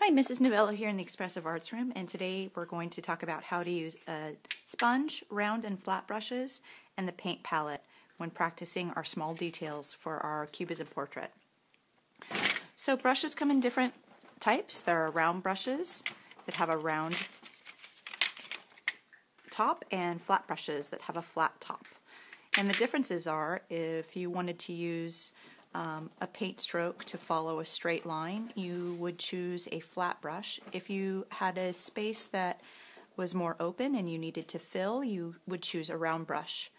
Hi, Mrs. Novello here in the Expressive Arts Room, and today we're going to talk about how to use a sponge, round and flat brushes, and the paint palette when practicing our small details for our cubism portrait. So brushes come in different types. There are round brushes that have a round top and flat brushes that have a flat top. And the differences are if you wanted to use a paint stroke to follow a straight line, you would choose a flat brush. If you had a space that was more open and you needed to fill, you would choose a round brush.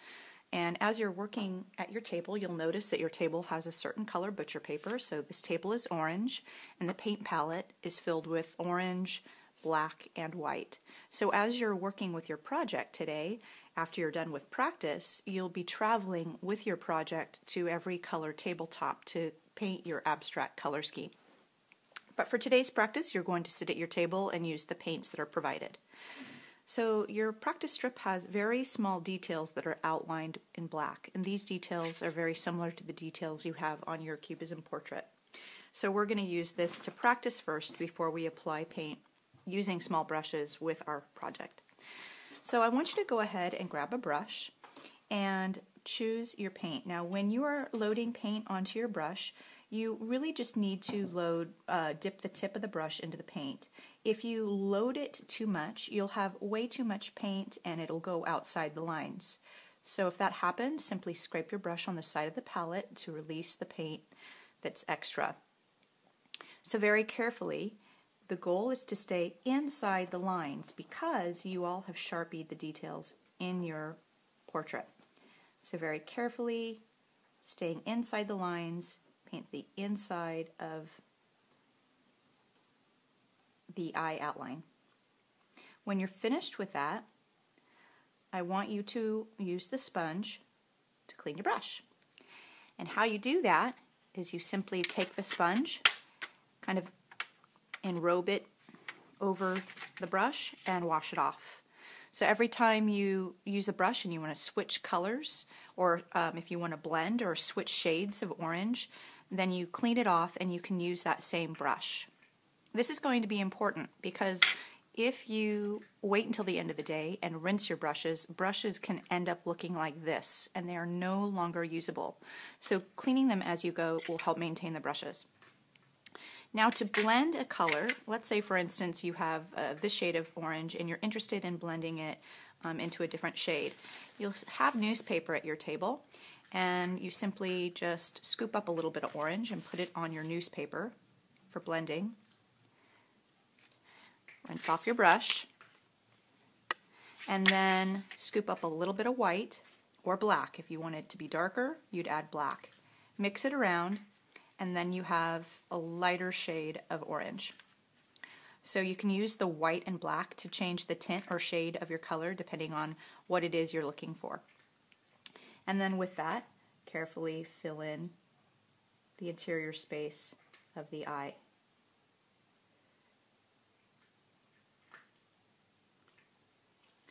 And as you're working at your table, you'll notice that your table has a certain color butcher paper. So this table is orange, and the paint palette is filled with orange, black, and white. So as you're working with your project today, after you're done with practice, you'll be traveling with your project to every color tabletop to paint your abstract color scheme. But for today's practice, you're going to sit at your table and use the paints that are provided. So your practice strip has very small details that are outlined in black, and these details are very similar to the details you have on your cubism portrait. So we're going to use this to practice first before we apply paint using small brushes with our project. So I want you to go ahead and grab a brush and choose your paint. Now when you are loading paint onto your brush, you really just need to dip the tip of the brush into the paint. If you load it too much, you'll have way too much paint and it'll go outside the lines. So if that happens, simply scrape your brush on the side of the palette to release the paint that's extra. So very carefully, the goal is to stay inside the lines because you all have Sharpied the details in your portrait. So very carefully, staying inside the lines, paint the inside of the eye outline. When you're finished with that, I want you to use the sponge to clean your brush. And how you do that is you simply take the sponge, kind of enrobe it over the brush and wash it off. So every time you use a brush and you want to switch colors, or if you want to blend or switch shades of orange, then you clean it off and you can use that same brush. This is going to be important because if you wait until the end of the day and rinse your brushes, brushes can end up looking like this and they are no longer usable. So cleaning them as you go will help maintain the brushes. Now to blend a color, let's say for instance you have this shade of orange and you're interested in blending it into a different shade. You'll have newspaper at your table and you simply just scoop up a little bit of orange and put it on your newspaper for blending. Rinse off your brush and then scoop up a little bit of white or black. If you want it to be darker, you'd add black. Mix it around and then you have a lighter shade of orange. So you can use the white and black to change the tint or shade of your color depending on what it is you're looking for. And then with that, carefully fill in the interior space of the eye.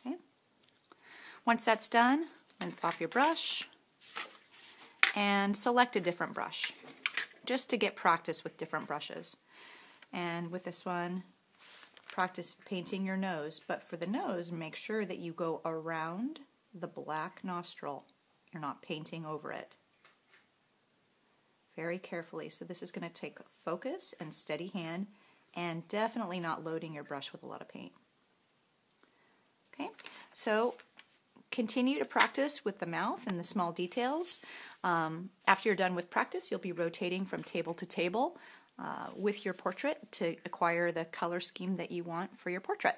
Okay. Once that's done, rinse off your brush and select a different brush, just to get practice with different brushes. And with this one, practice painting your nose. But for the nose, make sure that you go around the black nostril. You're not painting over it. Very carefully. So this is going to take focus and steady hand, and definitely not loading your brush with a lot of paint. Okay, so continue to practice with the mouth and the small details. After you're done with practice, you'll be rotating from table to table with your portrait to acquire the color scheme that you want for your portrait.